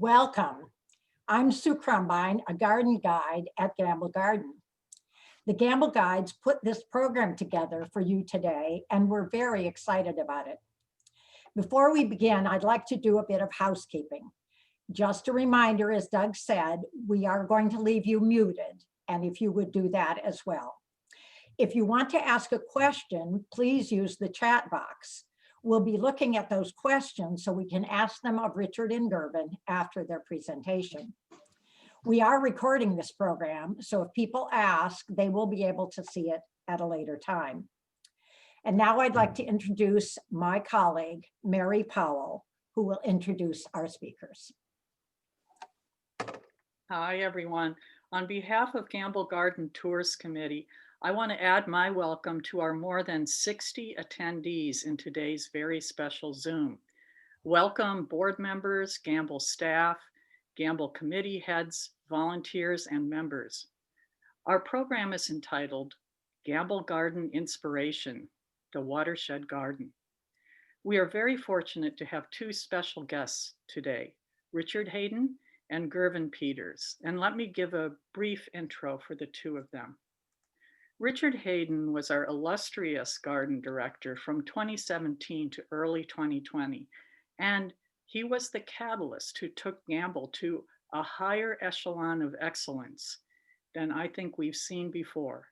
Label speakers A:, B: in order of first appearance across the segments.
A: Welcome. I'm Sue Crumbine, a garden guide at Gamble Garden. The Gamble Guides put this program together for you today, and we're very excited about it. Before we begin, I'd like to do a bit of housekeeping. Just a reminder, as Doug said, we are going to leave you muted, and if you would do that as well. If you want to ask a question, please use the chat box. We'll be looking at those questions so we can ask them of Richard and Gervin after their presentation. We are recording this program, so if people ask, they will be able to see it at a later time. And now I'd like to introduce my colleague, Mary Powell, who will introduce our speakers.
B: Hi, everyone. On behalf of Gamble Garden Tours Committee, I want to add my welcome to our more than 60 attendees in today's very special Zoom. Welcome board members, Gamble staff, Gamble committee heads, volunteers, and members. Our program is entitled Gamble Garden Inspiration, the Watershed Garden. We are very fortunate to have two special guests today, Richard Hayden and Gervin Peters. And let me give a brief intro for the two of them. Richard Hayden was our illustrious garden director from 2017 to early 2020, and he was the catalyst who took Gamble to a higher echelon of excellence than I think we've seen before.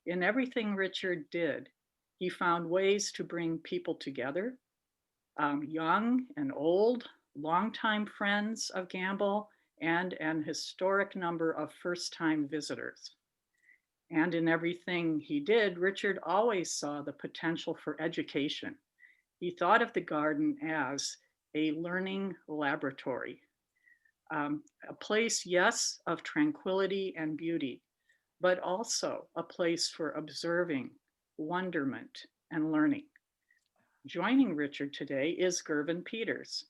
B: In everything Richard did, he found ways to bring people together, young and old, longtime friends of Gamble, and an historic number of first-time visitors. And in everything he did, Richard always saw the potential for education. He thought of the garden as a learning laboratory, a place, yes, of tranquility and beauty, but also a place for observing, wonderment, and learning. Joining Richard today is Gervin Peters,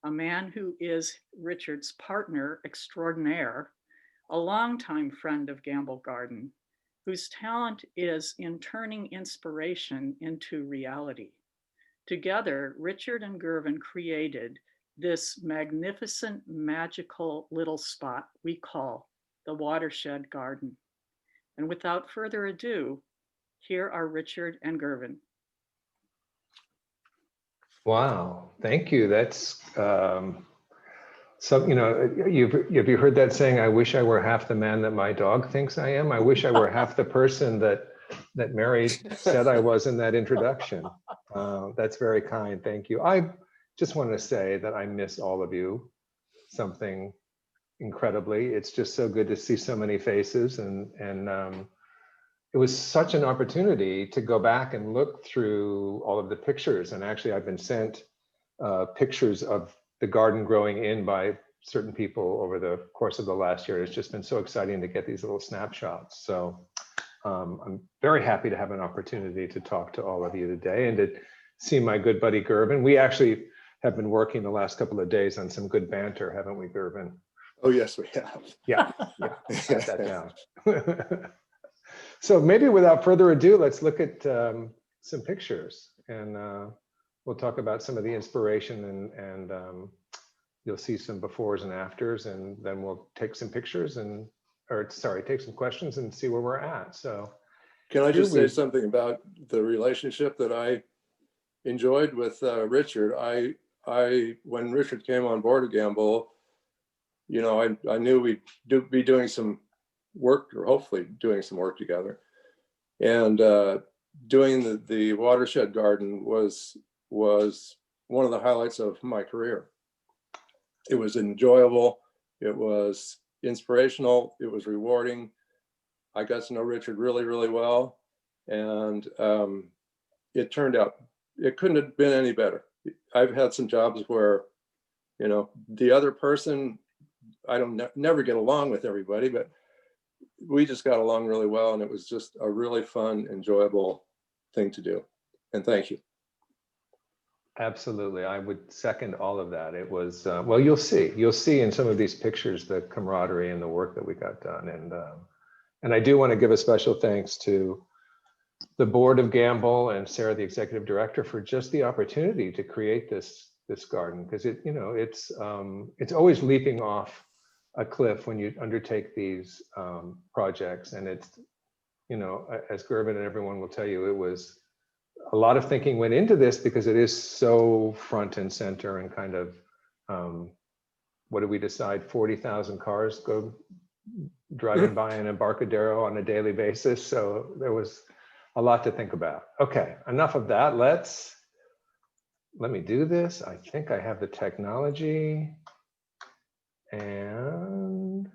B: a man who is Richard's partner extraordinaire, a longtime friend of Gamble Garden, whose talent is in turning inspiration into reality. Together, Richard and Gervin created this magnificent, magical little spot we call the Watershed Garden. And without further ado, here are Richard and Gervin.
C: Wow, thank you. That's so, you know, have you heard that saying, I wish I were half the man that my dog thinks I am? I wish I were half the person that Mary said I was in that introduction. That's very kind, thank you. I just want to say that I miss all of you something incredibly. It's just so good to see so many faces, and it was such an opportunity to go back and look through all of the pictures. And actually I've been sent pictures of the garden growing in by certain people over the course of the last year. It's just been so exciting to get these little snapshots. So I'm very happy to have an opportunity to talk to all of you today and to see my good buddy Gervin. We actually have been working the last couple of days on some good banter, haven't we, Gervin?
D: Oh, yes, we have.
C: Yeah, got that down. So maybe without further ado, let's look at some pictures, and we'll talk about some of the inspiration, and you'll see some befores and afters, and then we'll take some pictures take some questions and see where we're at. So
D: can I just say something about the relationship that I enjoyed with Richard? When Richard came on board at Gamble, you know, I knew we'd be doing some work, or hopefully doing some work together. And doing the Watershed Garden was one of the highlights of my career. It was enjoyable, it was inspirational, it was rewarding. I got to know Richard really, really well, and it turned out, it couldn't have been any better. I've had some jobs where, you know, the other person, I don't never get along with everybody, but we just got along really well, and it was just a really fun, enjoyable thing to do. And thank you.
C: Absolutely, I would second all of that. It was, well, you'll see in some of these pictures the camaraderie and the work that we got done. And I do want to give a special thanks to the board of Gamble and Sarah, the executive director, for just the opportunity to create this this garden, because it's always leaping off a cliff when you undertake these projects. And it's, as Gervin and everyone will tell you, it was a lot of thinking went into this because it is so front and center and kind of, what did we decide? 40,000 cars go driving by an Embarcadero on a daily basis. So there was a lot to think about. Okay, enough of that. Let me do this. I think I have the technology. And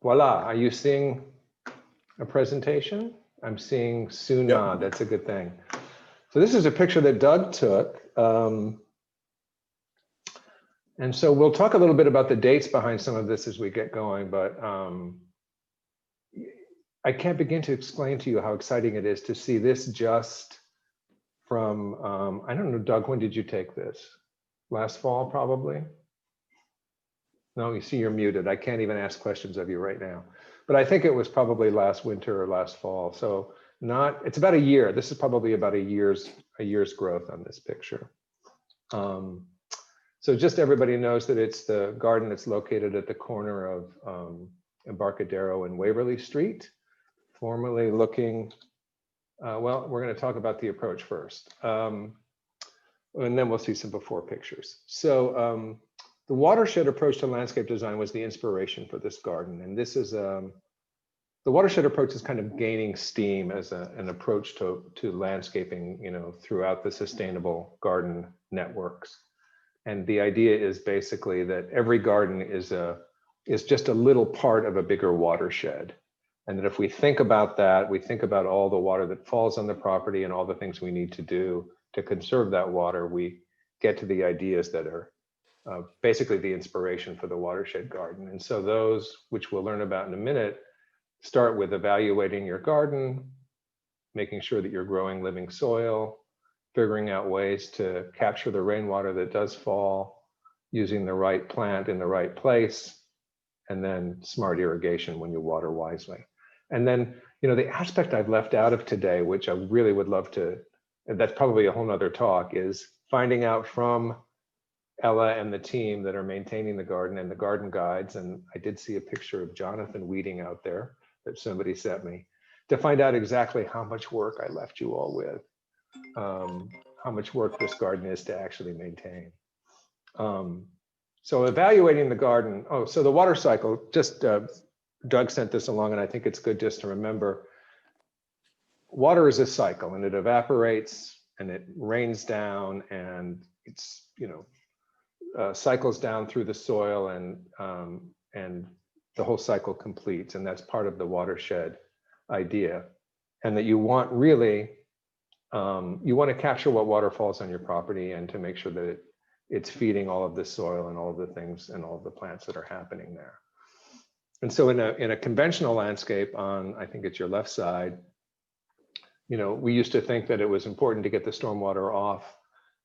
C: voila, are you seeing a presentation? I'm seeing Sue nod. That's a good thing. So this is a picture that Doug took. And so we'll talk a little bit about the dates behind some of this as we get going, but I can't begin to explain to you how exciting it is to see this just from, I don't know, Doug, when did you take this? Last fall, probably? No, you see you're muted. I can't even ask questions of you right now. But I think it was probably last winter or last fall. So it's about a year. This is probably about a year's growth on this picture. So just everybody knows that it's the garden that's located at the corner of Embarcadero and Waverley Street, formerly looking, well, we're going to talk about the approach first. And then we'll see some before pictures. So the watershed approach to landscape design was the inspiration for this garden. And this is, the watershed approach is kind of gaining steam as an approach to landscaping, throughout the sustainable garden networks. And the idea is basically that every garden is just a little part of a bigger watershed. And that if we think about that, we think about all the water that falls on the property and all the things we need to do to conserve that water, we get to the ideas that are basically the inspiration for the watershed garden. And so those, which we'll learn about in a minute, start with evaluating your garden, making sure that you're growing living soil, figuring out ways to capture the rainwater that does fall, using the right plant in the right place, and then smart irrigation when you water wisely. And then, the aspect I've left out of today, which I really would love to, and that's probably a whole nother talk, is finding out from Ella and the team that are maintaining the garden and the garden guides. And I did see a picture of Jonathan weeding out there that somebody sent me, to find out exactly how much work I left you all with. How much work this garden is to actually maintain. So evaluating the garden. Oh, so the water cycle, just Doug sent this along, and I think it's good just to remember, water is a cycle, and it evaporates and it rains down, and it's, cycles down through the soil, and the whole cycle completes. And that's part of the watershed idea. And that you want really, you want to capture what water falls on your property and to make sure that it's feeding all of the soil and all of the things and all of the plants that are happening there. And so in a conventional landscape on, I think it's your left side, we used to think that it was important to get the stormwater off,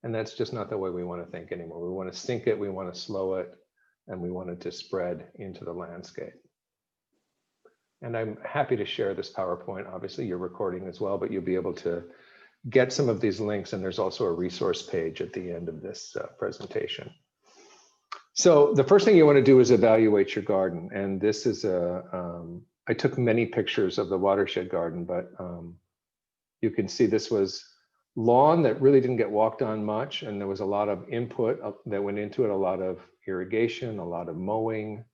C: and that's just not the way we want to think anymore. We want to sink it, we want to slow it, and we want it to spread into the landscape. And I'm happy to share this PowerPoint. Obviously, you're recording as well, but you'll be able to get some of these links, and there's also a resource page at the end of this presentation. So the first thing you want to do is evaluate your garden. And this is I took many pictures of the watershed garden, but you can see this was lawn that really didn't get walked on much. And there was a lot of input that went into it, a lot of irrigation, a lot of mowing,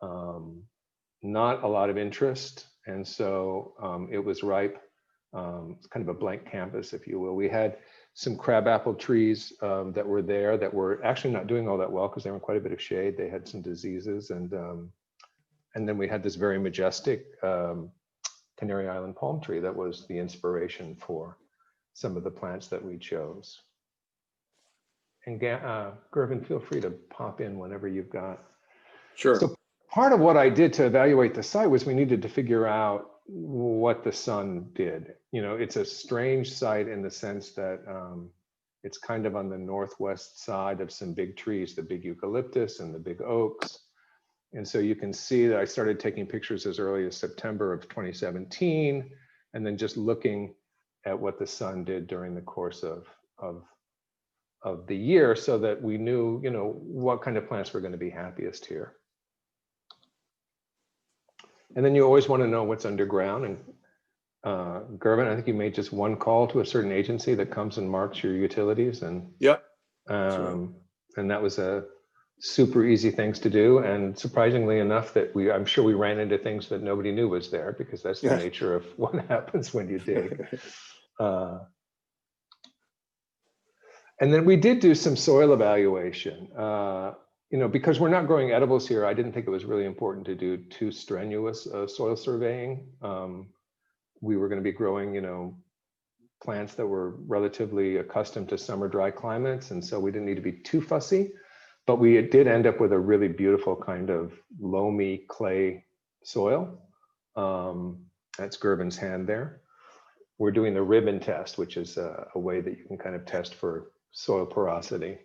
C: not a lot of interest. And so it was ripe. It's kind of a blank canvas, if you will. We had some crabapple trees that were there that were actually not doing all that well because they were in quite a bit of shade. They had some diseases, and then we had this very majestic Canary Island palm tree that was the inspiration for some of the plants that we chose. And Gervin, feel free to pop in whenever you've got.
D: Sure.
C: So part of what I did to evaluate the site was we needed to figure out what the sun did. It's a strange site in the sense that it's kind of on the northwest side of some big trees, the big eucalyptus and the big oaks. And so you can see that I started taking pictures as early as September of 2017, and then just looking at what the sun did during the course of the year, so that we knew, you know, what kind of plants were going to be happiest here. And then you always want to know what's underground. And Gervin, I think you made just one call to a certain agency that comes and marks your utilities, and
D: Yep.
C: and that was a super easy things to do. And surprisingly enough, that I'm sure we ran into things that nobody knew was there, because that's the nature of what happens when you dig. And then we did do some soil evaluation. You know, because we're not growing edibles here, I didn't think it was really important to do too strenuous soil surveying. We were going to be growing, you know, plants that were relatively accustomed to summer dry climates, and so we didn't need to be too fussy. But we did end up with a really beautiful kind of loamy clay soil. That's Gervin's hand there. We're doing the ribbon test, which is a way that you can kind of test for soil porosity.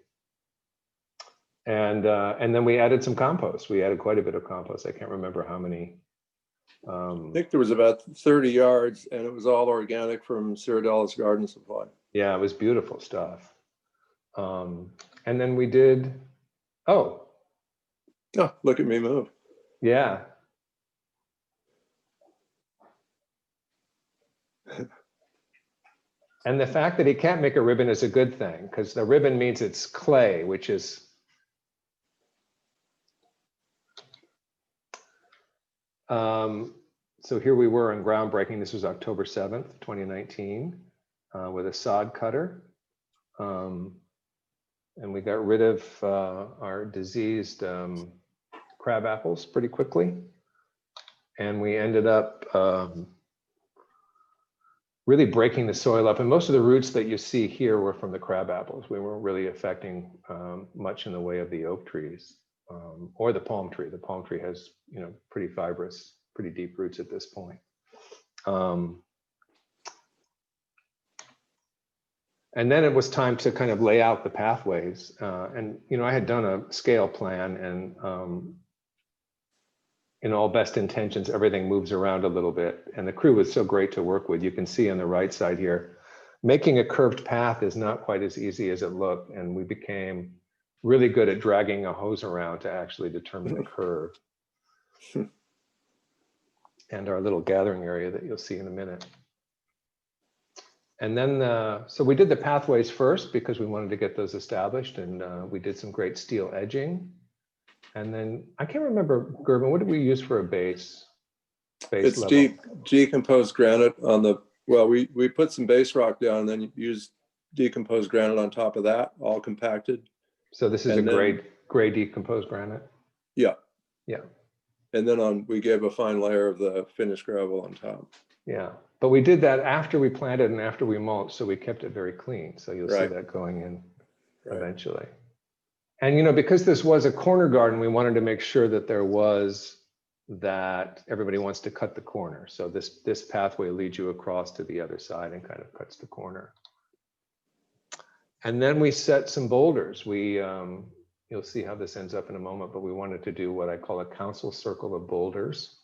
C: And then we added some compost. We added quite a bit of compost. I can't remember how many.
D: I think there was about 30 yards, and it was all organic from Ciradella's Garden Supply.
C: Yeah, it was beautiful stuff. And then we did, oh,
D: look at me move.
C: yeah. And the fact that he can't make a ribbon is a good thing, because the ribbon means it's clay, which is so here we were on groundbreaking. This was October 7th, 2019, with a sod cutter. And we got rid of our diseased crab apples pretty quickly. And we ended up really breaking the soil up. And most of the roots that you see here were from the crab apples. We weren't really affecting much in the way of the oak trees or the palm tree. The palm tree has, you know, pretty fibrous, pretty deep roots at this point. And then it was time to kind of lay out the pathways. And, you know, I had done a scale plan, and in all best intentions, everything moves around a little bit. And the crew was so great to work with. You can see on the right side here, making a curved path is not quite as easy as it looked. And we became really good at dragging a hose around to actually determine the curve. And our little gathering area that you'll see in a minute. And then, so we did the pathways first because we wanted to get those established, and we did some great steel edging. And then, I can't remember, Gervin, what did we use for a base
D: It's
C: level?
D: decomposed granite on the, well, we put some base rock down and then used decomposed granite on top of that, all compacted.
C: So this is a gray decomposed granite?
D: Yeah.
C: Yeah.
D: And then we gave a fine layer of the finished gravel on top.
C: Yeah, but we did that after we planted and after we mulched, so we kept it very clean. So you'll see that going in eventually. And, you know, because this was a corner garden, we wanted to make sure that that everybody wants to cut the corner. So this pathway leads you across to the other side and kind of cuts the corner. And then we set some boulders. You'll see how this ends up in a moment, but we wanted to do what I call a council circle of boulders.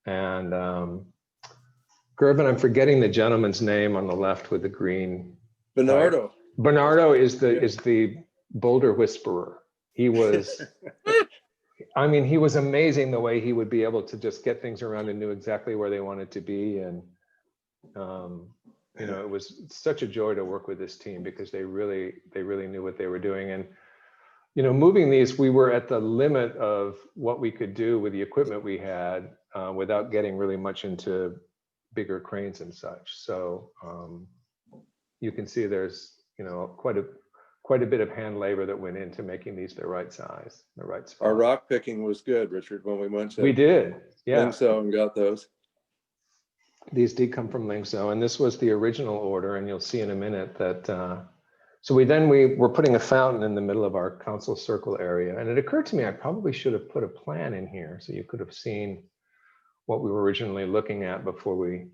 C: And Gervin, I'm forgetting the gentleman's name on the left with the green.
D: Bernardo.
C: Bernardo is the boulder whisperer. He was, I mean, he was amazing the way he would be able to just get things around and knew exactly where they wanted to be. And, you know, it was such a joy to work with this team because they really knew what they were doing. And, you know, moving these, we were at the limit of what we could do with the equipment we had without getting really much into bigger cranes and such. So you can see there's, you know, quite a bit of hand labor that went into making these the right size, the right spot.
D: Our rock picking was good, Richard, when we went to
C: we did, yeah.
D: Lingso and got those.
C: These did come from Lingso, and this was the original order, and you'll see in a minute that so we were putting a fountain in the middle of our council circle area, and it occurred to me I probably should have put a plan in here so you could have seen what we were originally looking at before we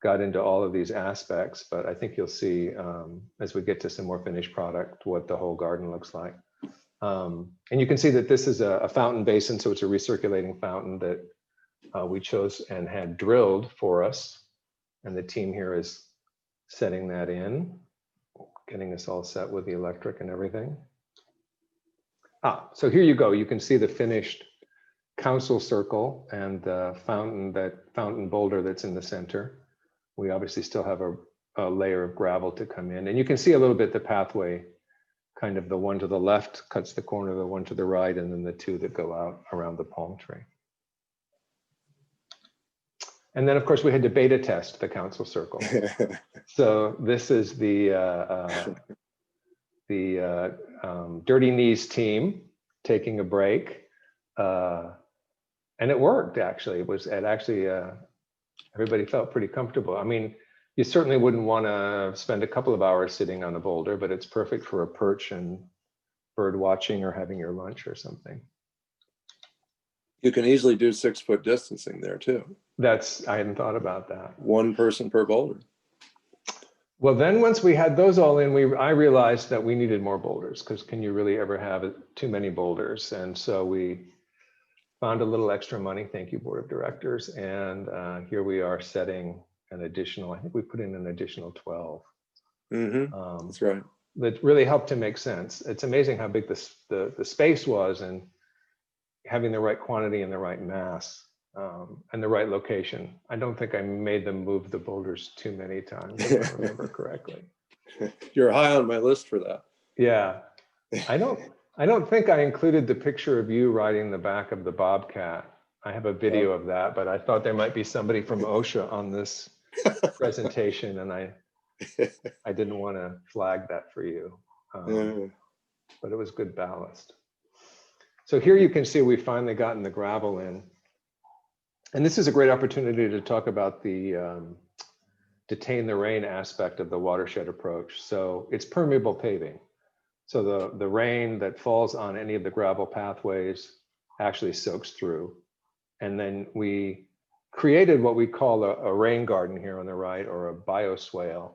C: got into all of these aspects. But I think you'll see as we get to some more finished product what the whole garden looks like. And you can see that this is a fountain basin, so it's a recirculating fountain that we chose and had drilled for us. And the team here is setting that in, getting us all set with the electric and everything. So here you go. You can see the finished council circle and the fountain boulder that's in the center. We obviously still have a layer of gravel to come in, and you can see a little bit the pathway, kind of the one to the left cuts the corner, the one to the right, and then the two that go out around the palm tree. And then, of course, we had to beta test the council circle. So this is the Dirty Knees team taking a break, and it worked. Actually, everybody felt pretty comfortable. I mean, you certainly wouldn't want to spend a couple of hours sitting on a boulder, but it's perfect for a perch and bird watching or having your lunch or something.
D: You can easily do 6-foot distancing there too.
C: I hadn't thought about that.
D: One person per boulder.
C: Well, then once we had those all in, I realized that we needed more boulders, because can you really ever have too many boulders? And so we found a little extra money. Thank you, board of directors. And here we are setting an additional, I think we put in an additional 12.
D: That's right.
C: That really helped to make sense. It's amazing how big the space was, and having the right quantity and the right mass and the right location. I don't think I made them move the boulders too many times, if I remember correctly.
D: You're high on my list for that.
C: Yeah, I don't think I included the picture of you riding the back of the Bobcat. I have a video of that, but I thought there might be somebody from OSHA on this presentation, and I didn't want to flag that for you, but it was good ballast. So here you can see we finally gotten the gravel in. And this is a great opportunity to talk about the detain the rain aspect of the watershed approach. So it's permeable paving. So the rain that falls on any of the gravel pathways actually soaks through. And then we created what we call a rain garden here on the right, or a bioswale.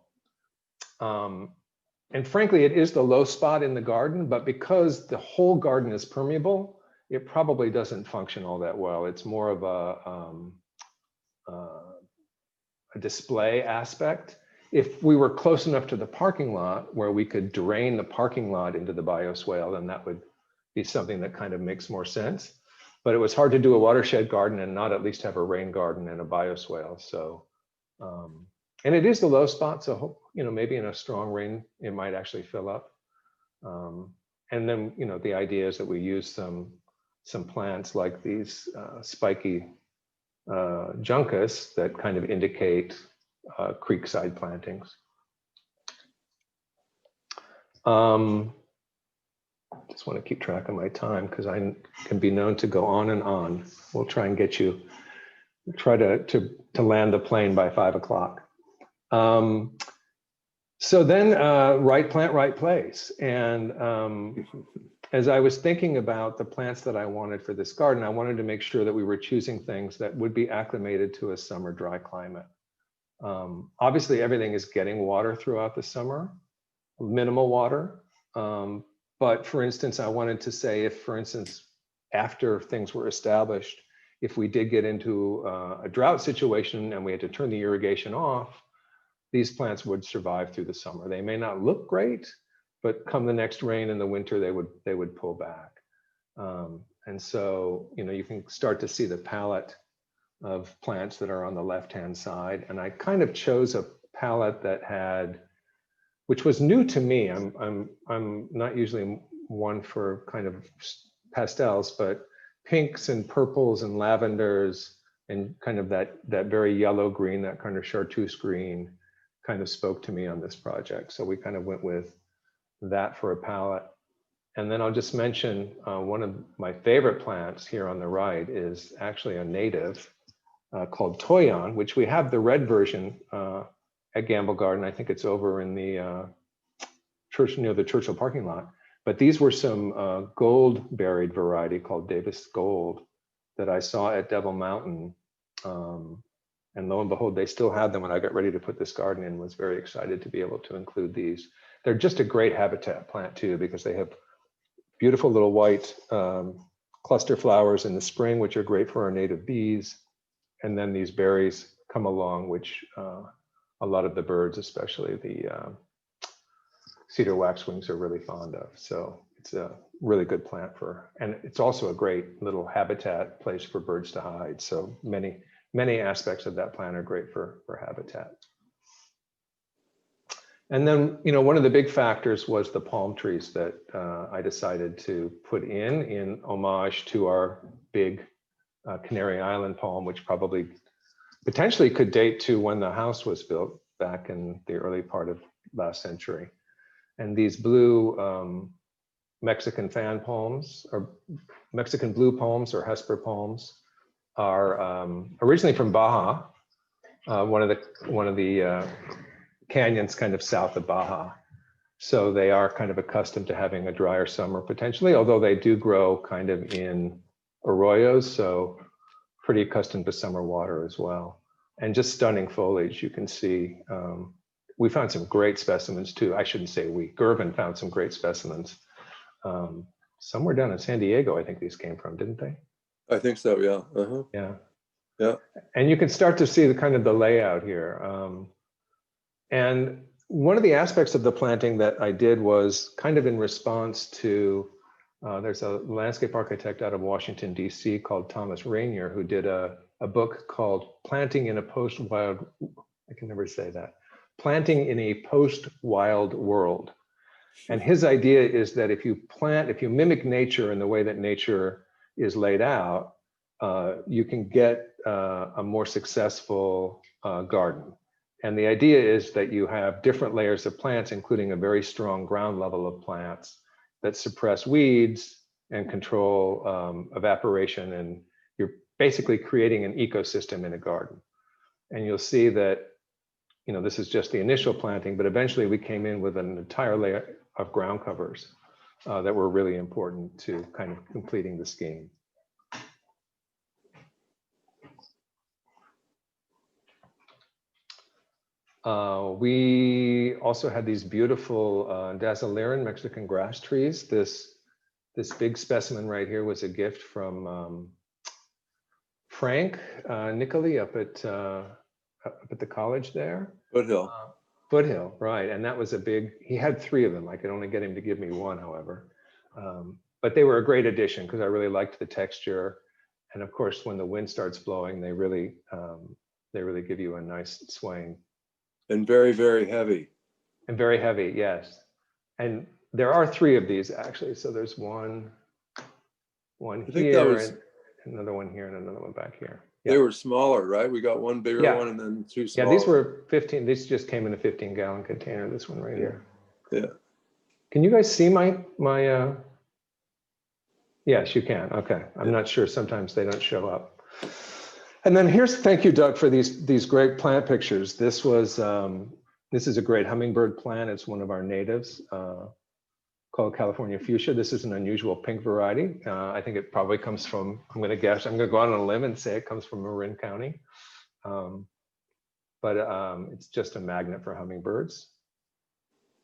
C: And frankly, it is the low spot in the garden, but because the whole garden is permeable, it probably doesn't function all that well. It's more of a display aspect. If we were close enough to the parking lot where we could drain the parking lot into the bioswale, then that would be something that kind of makes more sense. But it was hard to do a watershed garden and not at least have a rain garden and a bioswale. So, and it is the low spot, so maybe in a strong rain, it might actually fill up. And then, the idea is that we use some plants like these spiky juncus that kind of indicate creekside plantings. Just want to keep track of my time because I can be known to go on and on. We'll try and get you, try to land the plane by 5 o'clock. So then right plant, right place. And as I was thinking about the plants that I wanted for this garden, I wanted to make sure that we were choosing things that would be acclimated to a summer dry climate. Obviously, everything is getting water throughout the summer, minimal water. But for instance, I wanted to say if, for instance, after things were established, if we did get into a drought situation and we had to turn the irrigation off, these plants would survive through the summer. They may not look great, but come the next rain in the winter, they would pull back. And so, you can start to see the palette of plants that are on the left-hand side. And I kind of chose a palette that had, which was new to me. I'm not usually one for kind of pastels, but pinks and purples and lavenders and kind of that very yellow green, that kind of chartreuse green kind of spoke to me on this project. So we kind of went with that for a palette. And then I'll just mention one of my favorite plants here on the right is actually a native called Toyon, which we have the red version at Gamble Garden. I think it's over in the church near the Churchill parking lot. But these were some gold berried variety called Davis Gold that I saw at Devil Mountain. And lo and behold, they still had them when I got ready to put this garden in. Was very excited to be able to include these. They're just a great habitat plant too, because they have beautiful little white cluster flowers in the spring, which are great for our native bees. And then these berries come along, which a lot of the birds, especially the cedar waxwings, are really fond of. So it's a really good plant for, and it's also a great little habitat place for birds to hide. So many aspects of that plant are great for habitat. And then, one of the big factors was the palm trees that I decided to put in homage to our big Canary Island palm, which probably potentially could date to when the house was built back in the early part of last century. And these blue Mexican fan palms, or Mexican blue palms, or Hesper palms, are originally from Baja, one of the canyons kind of south of Baja. So they are kind of accustomed to having a drier summer potentially, although they do grow kind of in arroyos, so pretty accustomed to summer water as well. And just stunning foliage. You can see, we found some great specimens too. I shouldn't say we, Gervin found some great specimens. Somewhere down in San Diego, I think these came from, didn't they?
D: I think so, yeah. Uh-huh.
C: Yeah.
D: Yeah.
C: And you can start to see the kind of the layout here. And one of the aspects of the planting that I did was kind of in response to, there's a landscape architect out of Washington, DC called Thomas Rainier, who did a book called Planting in a Post-Wild, I can never say that, Planting in a Post-Wild World. And his idea is that if you mimic nature in the way that nature is laid out, you can get a more successful garden. And the idea is that you have different layers of plants, including a very strong ground level of plants that suppress weeds and control evaporation. And you're basically creating an ecosystem in a garden. And you'll see that, this is just the initial planting, but eventually we came in with an entire layer of ground covers that were really important to kind of completing the scheme. We also had these beautiful Dazzleran Mexican grass trees. This big specimen right here was a gift from Frank Nicoli up at the college there.
D: Foothill.
C: Foothill, right. And that was he had 3 of them. I could only get him to give me 1, however. But they were a great addition because I really liked the texture. And of course, when the wind starts blowing, they really give you a nice swing.
D: And very, very heavy.
C: And very heavy, yes. And there are 3 of these actually. So there's one here, and another one here, and another one back here. Yeah.
D: They were smaller, right? We got one bigger one and then 2 smaller.
C: Yeah, these were 15. These just came in a 15-gallon container. This one right here.
D: Yeah.
C: Can you guys see my? Yes, you can. Okay. I'm not sure. Sometimes they don't show up. And then thank you, Doug, for these great plant pictures. This is a great hummingbird plant. It's one of our natives called California fuchsia. This is an unusual pink variety. I think it probably comes from, I'm going to go out on a limb and say it comes from Marin County. But it's just a magnet for hummingbirds.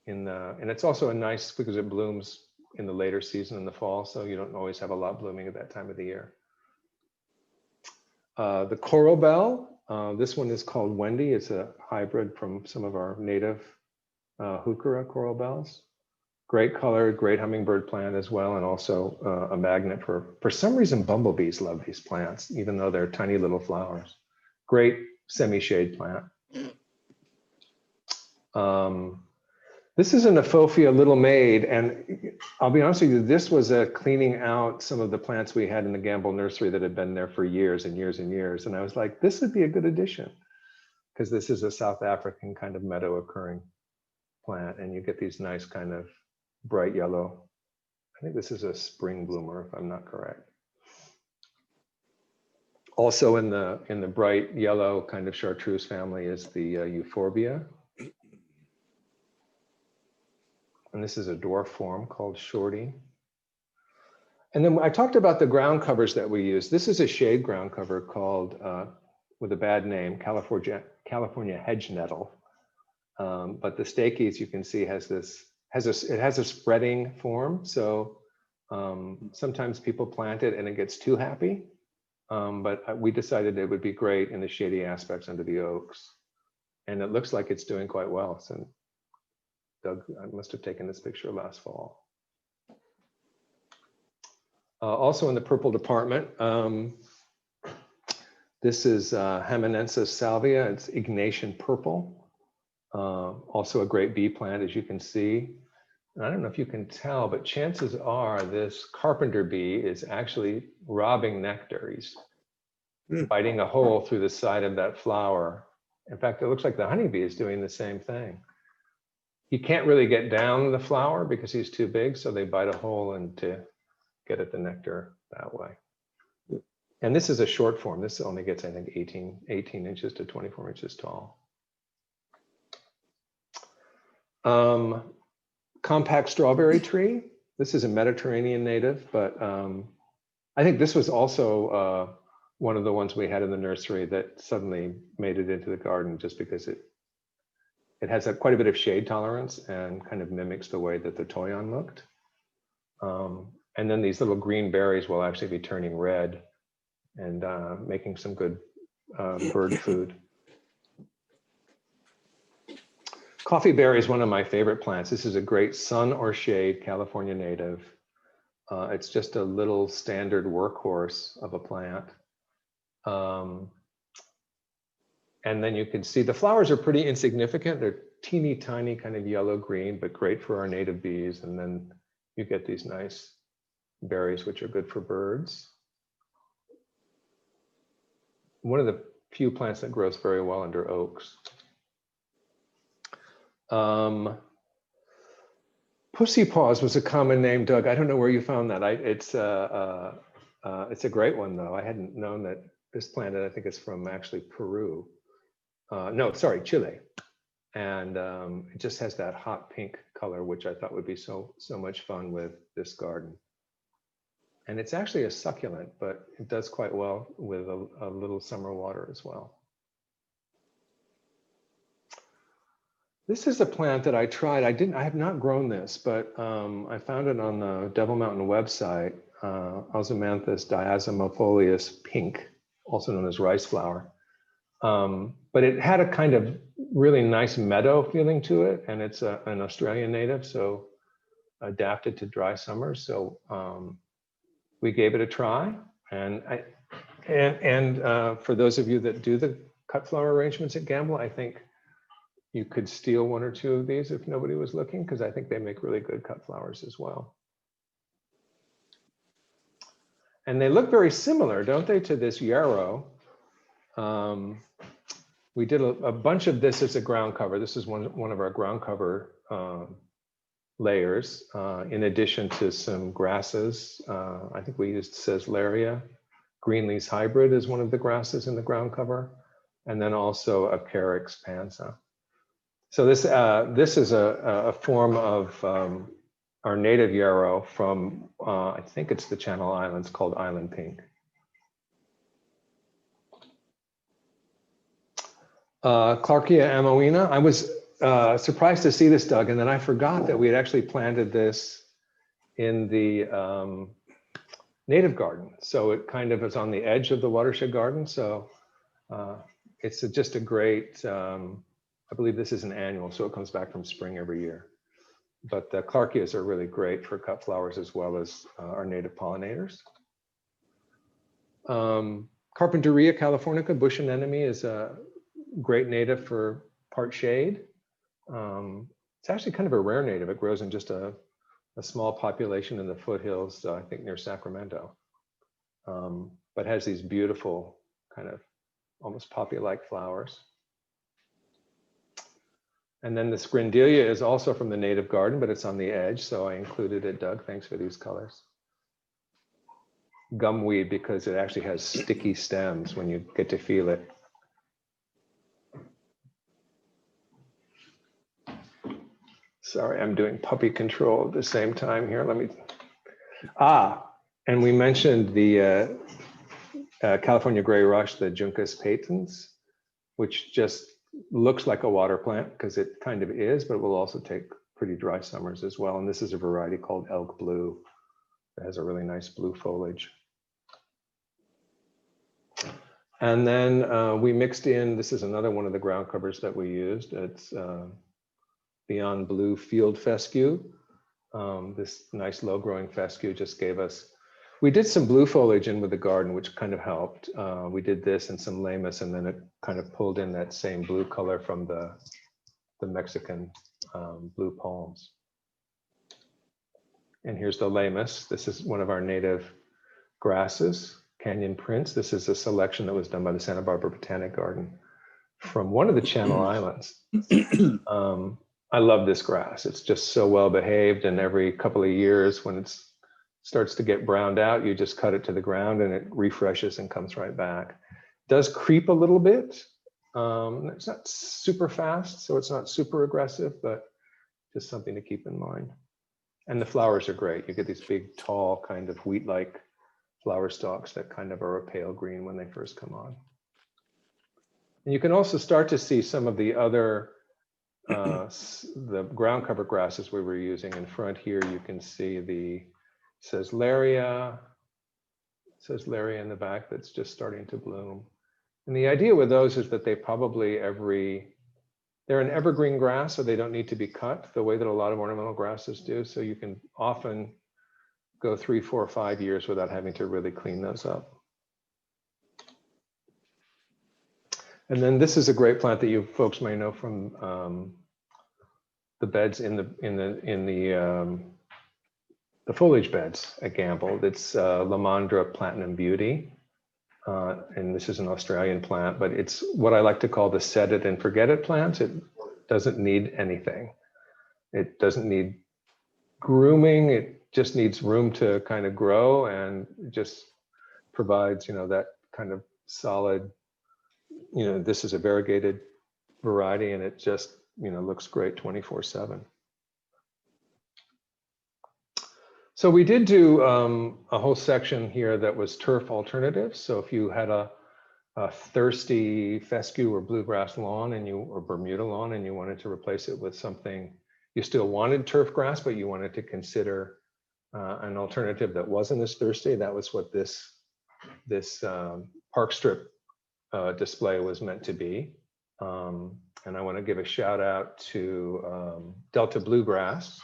C: And it's also a nice, because it blooms in the later season in the fall, so you don't always have a lot blooming at that time of the year. The coral bell, this one is called Wendy. It's a hybrid from some of our native heuchera coral bells. Great color, great hummingbird plant as well, and also a magnet for some reason, bumblebees love these plants, even though they're tiny little flowers. Great semi-shade plant. This is an Euphophia Little Maid, and I'll be honest with you, this was cleaning out some of the plants we had in the Gamble nursery that had been there for years and years and years. And I was like, this would be a good addition, because this is a South African kind of meadow occurring plant, and you get these nice kind of bright yellow. I think this is a spring bloomer, if I'm not correct. Also in the bright yellow kind of chartreuse family is the euphorbia. And this is a dwarf form called Shorty. And then I talked about the ground covers that we use. This is a shade ground cover called, with a bad name, California hedge nettle. But the Stakes, you can see, it has a spreading form. So sometimes people plant it and it gets too happy. But we decided it would be great in the shady aspects under the oaks. And it looks like it's doing quite well. So Doug, I must have taken this picture last fall. Also in the purple department, this is Hamanensis salvia. It's Ignatian purple. Also a great bee plant, as you can see. And I don't know if you can tell, but chances are this carpenter bee is actually robbing nectar. He's biting a hole through the side of that flower. In fact, it looks like the honeybee is doing the same thing. He can't really get down the flower because he's too big, so they bite a hole in to get at the nectar that way. And this is a short form. This only gets, I think, 18 inches to 24 inches tall. Compact strawberry tree. This is a Mediterranean native, but I think this was also one of the ones we had in the nursery that suddenly made it into the garden just because it has quite a bit of shade tolerance and kind of mimics the way that the toyon looked. And then these little green berries will actually be turning red and making some good bird food. Coffee berry is one of my favorite plants. This is a great sun or shade California native. It's just a little standard workhorse of a plant. And then you can see the flowers are pretty insignificant. They're teeny tiny kind of yellow green, but great for our native bees. And then you get these nice berries, which are good for birds. One of the few plants that grows very well under oaks. Pussy paws was a common name, Doug. I don't know where you found that. It's a great one, though. I hadn't known that this plant, I think it's from actually Peru. No, sorry, Chile. And it just has that hot pink color, which I thought would be so much fun with this garden. And it's actually a succulent, but it does quite well with a little summer water as well. This is a plant that I tried. I have not grown this, but I found it on the Devil Mountain website, Osmanthus diazomifolius pink, also known as rice flower. But it had a kind of really nice meadow feeling to it, and it's an Australian native, so adapted to dry summers. So we gave it a try, and for those of you that do the cut flower arrangements at Gamble, I think you could steal one or two of these if nobody was looking, because I think they make really good cut flowers as well. And they look very similar, don't they, to this yarrow. We did a bunch of this as a ground cover. This is one of our ground cover layers, in addition to some grasses. I think we used Ceslaria. Greenleaf's hybrid is one of the grasses in the ground cover, and then also Acarix pansa. So this is a form of our native yarrow from, I think it's the Channel Islands, called Island Pink. Clarkia amoena. I was surprised to see this, Doug, and then I forgot that we had actually planted this in the native garden. So it kind of is on the edge of the Watershed Garden. So it's just a great, I believe this is an annual, so it comes back from spring every year. But the Clarkias are really great for cut flowers as well as our native pollinators. Carpinteria californica, bush anemone, is a great native for part shade. It's actually kind of a rare native. It grows in just a small population in the foothills, I think near Sacramento, but has these beautiful kind of almost poppy-like flowers. And then this Grindelia is also from the native garden, but it's on the edge, so I included it, Doug. Thanks for these colors. Gumweed, because it actually has sticky stems when you get to feel it. Sorry, I'm doing puppy control at the same time here. Let me, and we mentioned the California gray rush, the Juncus patens, which just looks like a water plant because it kind of is, but it will also take pretty dry summers as well. And this is a variety called Elk Blue that has a really nice blue foliage. And then we mixed in, this is another one of the ground covers that we used. It's Beyond Blue Field Fescue. This nice low growing fescue just gave us, we did some blue foliage in with the garden, which kind of helped. We did this and some Lamus, and then it kind of pulled in that same blue color from the Mexican blue palms. And here's the Lamus. This is one of our native grasses, Canyon Prince. This is a selection that was done by the Santa Barbara Botanic Garden from one of the Channel Islands. I love this grass. It's just so well behaved, and every couple of years when it starts to get browned out, you just cut it to the ground and it refreshes and comes right back. It does creep a little bit. It's not super fast, so it's not super aggressive, but just something to keep in mind. And the flowers are great. You get these big, tall, kind of wheat-like flower stalks that kind of are a pale green when they first come on. And you can also start to see some of the other the ground cover grasses we were using. In front here, you can see the Ceslaria in the back that's just starting to bloom. And the idea with those is that they probably they're an evergreen grass, so they don't need to be cut the way that a lot of ornamental grasses do. So you can often go 3, 4, 5 years without having to really clean those up. And then this is a great plant that you folks may know from the beds in the foliage beds at Gamble. It's Lamandra Platinum Beauty, and this is an Australian plant, but it's what I like to call the set it and forget it plant. It doesn't need anything. It doesn't need grooming. It just needs room to kind of grow, and it just provides, that kind of solid. This is a variegated variety, and it just, looks great 24/7. So we did do a whole section here that was turf alternatives. So if you had a thirsty fescue or bluegrass lawn or Bermuda lawn, and you wanted to replace it with something, you still wanted turf grass, but you wanted to consider an alternative that wasn't as thirsty, that was what this park strip display was meant to be. And I want to give a shout out to Delta Bluegrass,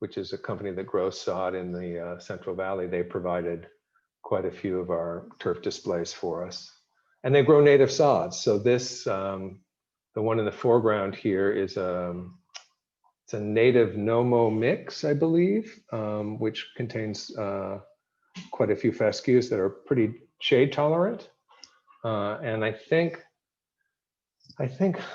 C: which is a company that grows sod in the Central Valley. They provided quite a few of our turf displays for us. And they grow native sods. So this, the one in the foreground here is it's a native Nomo mix, I believe, which contains quite a few fescues that are pretty shade tolerant. And I think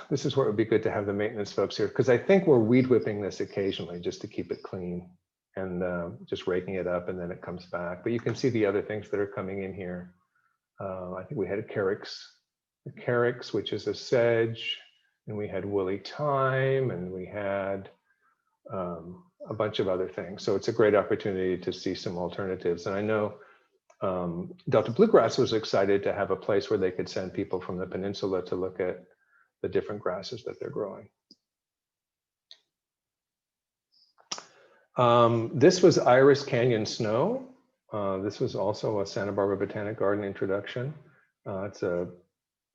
C: this is where it would be good to have the maintenance folks here, because I think we're weed whipping this occasionally just to keep it clean, and just raking it up, and then it comes back. But you can see the other things that are coming in here. I think we had a carex, which is a sedge, and we had woolly thyme, and we had a bunch of other things. So it's a great opportunity to see some alternatives. And I know Delta Bluegrass was excited to have a place where they could send people from the peninsula to look at the different grasses that they're growing. This was Iris Canyon Snow. This was also a Santa Barbara Botanic Garden introduction. I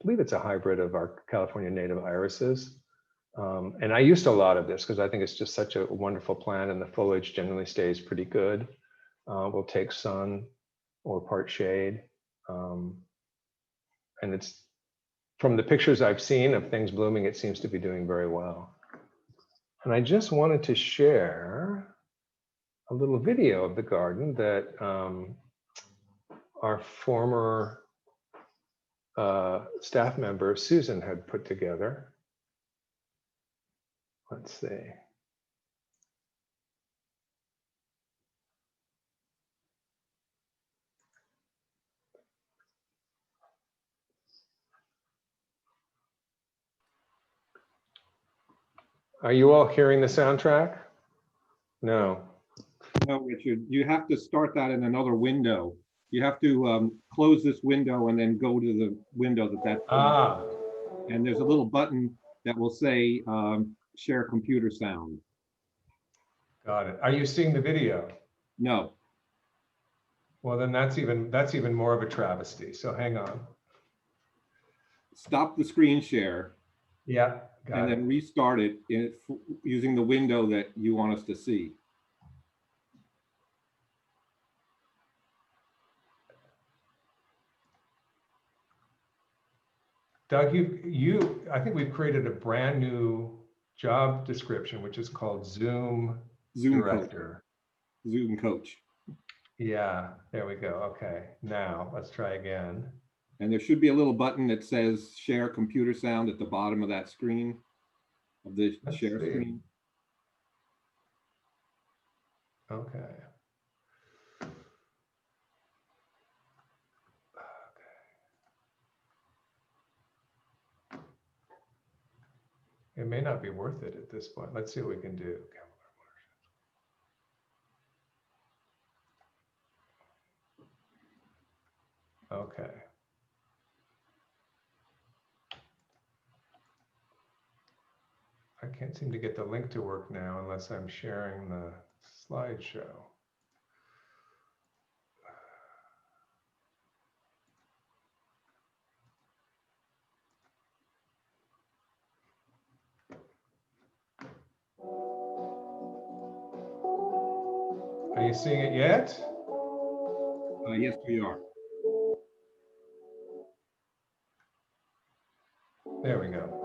C: believe it's a hybrid of our California native irises. And I used a lot of this because I think it's just such a wonderful plant, and the foliage generally stays pretty good. Will take sun or part shade. And it's, from the pictures I've seen of things blooming, it seems to be doing very well. And I just wanted to share a little video of the garden that our former staff member, Susan, had put together. Let's see. Are you all hearing the soundtrack? No.
E: No, Richard, you have to start that in another window. You have to close this window and then go to the window that's.
C: Ah.
E: And there's a little button that will say share computer sound.
C: Got it. Are you seeing the video?
E: No.
C: Well, then that's even more of a travesty. So hang on.
E: stop the screen share
C: Yeah, got
E: and
C: it.
E: then restart it using the window that you want us to see.
C: Doug, I think we've created a brand new job description, which is called Zoom
E: Zoom coach.
C: Director.
E: Zoom coach.
C: Yeah, there we go. Okay, now let's try again.
E: And there should be a little button that says share computer sound at the bottom of that screen, of the
C: Let's
E: share
C: see.
E: screen.
C: Okay. It may not be worth it at this point. Let's see what we can do. Okay. I can't seem to get the link to work now unless I'm sharing the slideshow. Are you seeing it yet?
E: Yes, we are.
C: There we go.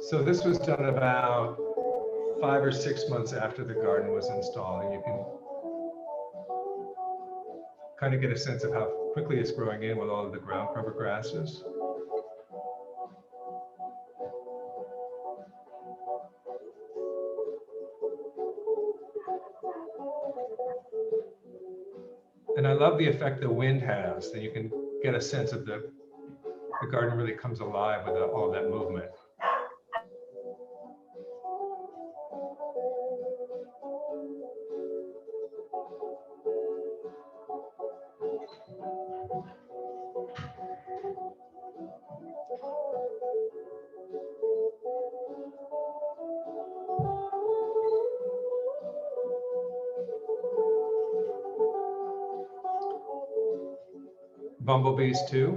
C: So this was done about 5 or 6 months after the garden was installed, and you can kind of get a sense of how quickly it's growing in with all of the ground cover grasses. And I love the effect the wind has, that you can get a sense of the garden really comes alive with all that movement. Bumblebees too.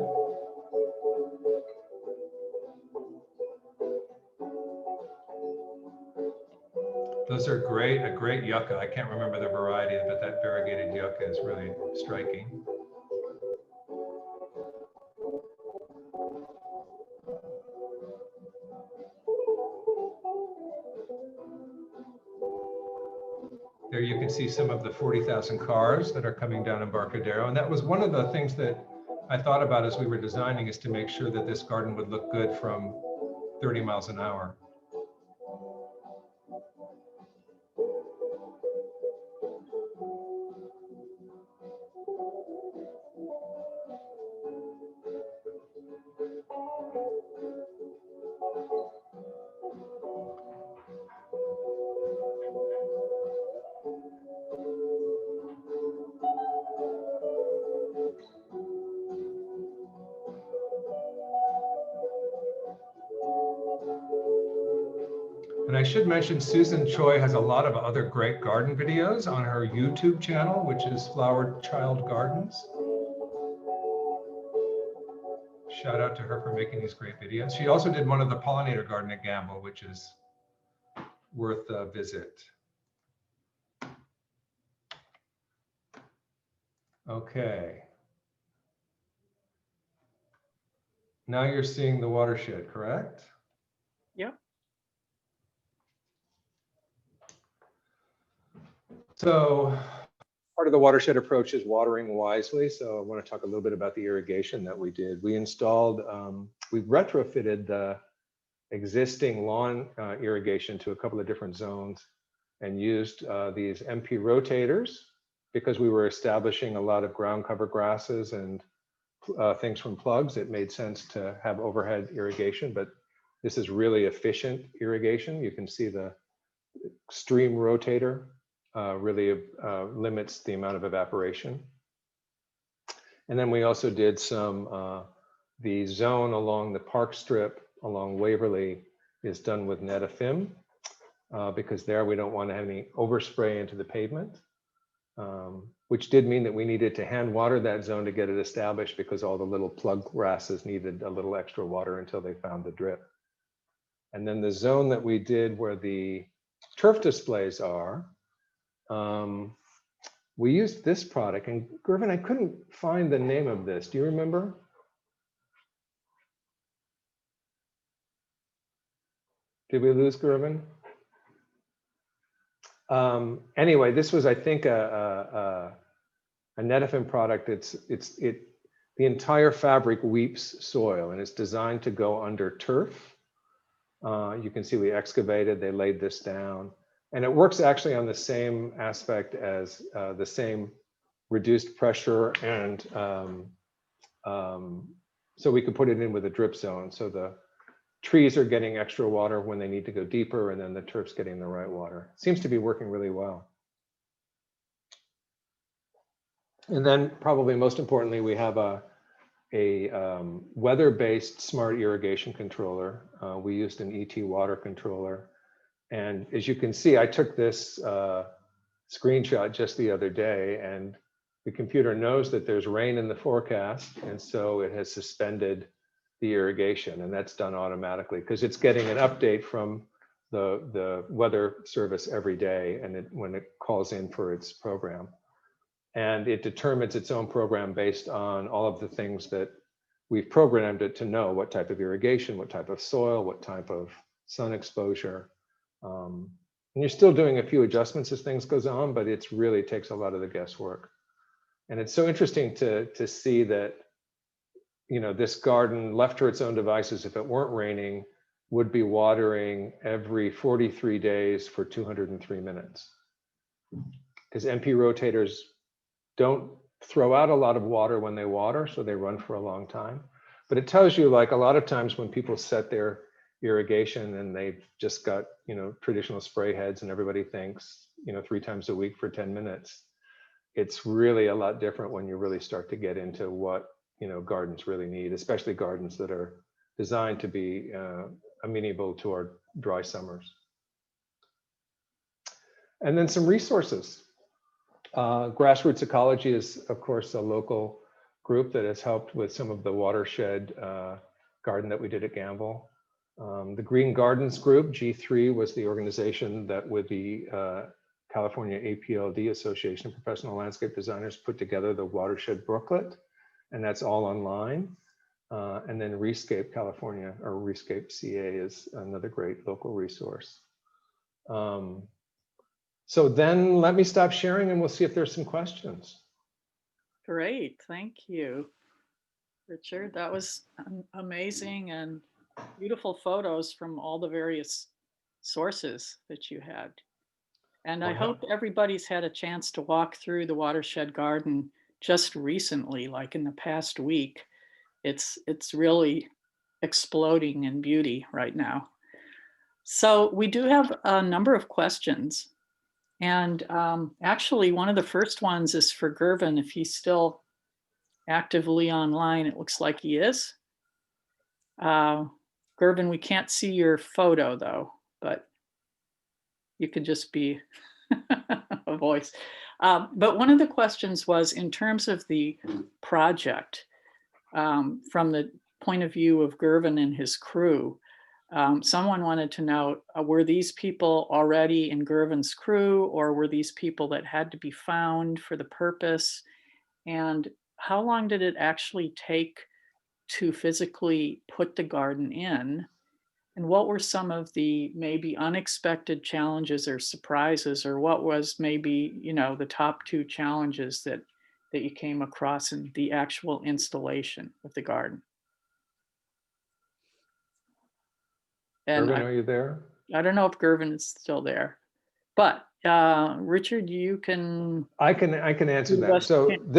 C: Those are great, a great yucca. I can't remember the variety, but that variegated yucca is really striking. There you can see some of the 40,000 cars that are coming down Embarcadero. And that was one of the things that I thought about as we were designing, is to make sure that this garden would look good from 30 miles an hour. And I should mention, Susan Choi has a lot of other great garden videos on her YouTube channel, which is Flower Child Gardens. Shout out to her for making these great videos. She also did one of the pollinator garden at Gamble, which is worth a visit. Okay. Now you're seeing the watershed, correct?
B: Yep.
C: So part of the watershed approach is watering wisely. So I want to talk a little bit about the irrigation that we did. We installed, we retrofitted the existing lawn irrigation to a couple of different zones and used these MP rotators because we were establishing a lot of ground cover grasses and things from plugs. It made sense to have overhead irrigation, but this is really efficient irrigation. You can see the stream rotator really limits the amount of evaporation. And then we also did some, the zone along the park strip along Waverley is done with Netafim because there we don't want to have any overspray into the pavement. which did mean that we needed to hand water that zone to get it established because all the little plug grasses needed a little extra water until they found the drip. And then the zone that we did where the turf displays are, we used this product. And Gervin, I couldn't find the name of this. Do you remember? Did we lose Gervin? Anyway, this was, I think, a Netafim product. The entire fabric weeps soil, and it's designed to go under turf. You can see we excavated, they laid this down, and it works actually on the same aspect as the same reduced pressure, and so we could put it in with a drip zone. So the trees are getting extra water when they need to go deeper, and then the turf's getting the right water. Seems to be working really well. And then probably most importantly, we have a weather-based smart irrigation controller. We used an ET water controller. And as you can see, I took this screenshot just the other day, and the computer knows that there's rain in the forecast. And so it has suspended the irrigation, and that's done automatically because it's getting an update from the weather service every day, and when it calls in for its program. And it determines its own program based on all of the things that we've programmed it to know: what type of irrigation, what type of soil, what type of sun exposure. And you're still doing a few adjustments as things goes on, but it's really takes a lot of the guesswork. And it's so interesting to see that, you know, this garden, left to its own devices, if it weren't raining, would be watering every 43 days for 203 minutes. Because MP rotators don't throw out a lot of water when they water, so they run for a long time. But it tells you, like, a lot of times when people set their irrigation and they've just got, you know, traditional spray heads, and everybody thinks, you know, 3 times a week for 10 minutes. It's really a lot different when you really start to get into what, you know, gardens really need, especially gardens that are designed to be amenable to our dry summers. And then some resources. Grassroots Ecology is, of course, a local group that has helped with some of the watershed garden that we did at Gamble. The Green Gardens Group, G3, was the organization that with the California APLD, Association of Professional Landscape Designers, put together the watershed booklet, and that's all online. And then Rescape California, or Rescape CA, is another great local resource. So then let me stop sharing and we'll see if there's some questions.
B: Great, thank you, Richard. That was amazing, and beautiful photos from all the various sources that you had. And I hope everybody's had a chance to walk through the Watershed Garden just recently, like in the past week. It's really exploding in beauty right now. So we do have a number of questions. And actually, one of the first ones is for Gervin, if he's still actively online. It looks like he is. Gervin, we can't see your photo though, but you could just be a voice. But one of the questions was, in terms of the project, from the point of view of Gervin and his crew, someone wanted to know, were these people already in Gervin's crew, or were these people that had to be found for the purpose? And how long did it actually take to physically put the garden in? And what were some of the maybe unexpected challenges or surprises, or what was maybe, you know, the top 2 challenges that you came across in the actual installation of the garden? And
C: Gervin, are you there?
B: I don't know if Gervin is still there, but Richard, you can.
C: I can answer that.
B: Best
C: So
B: you can.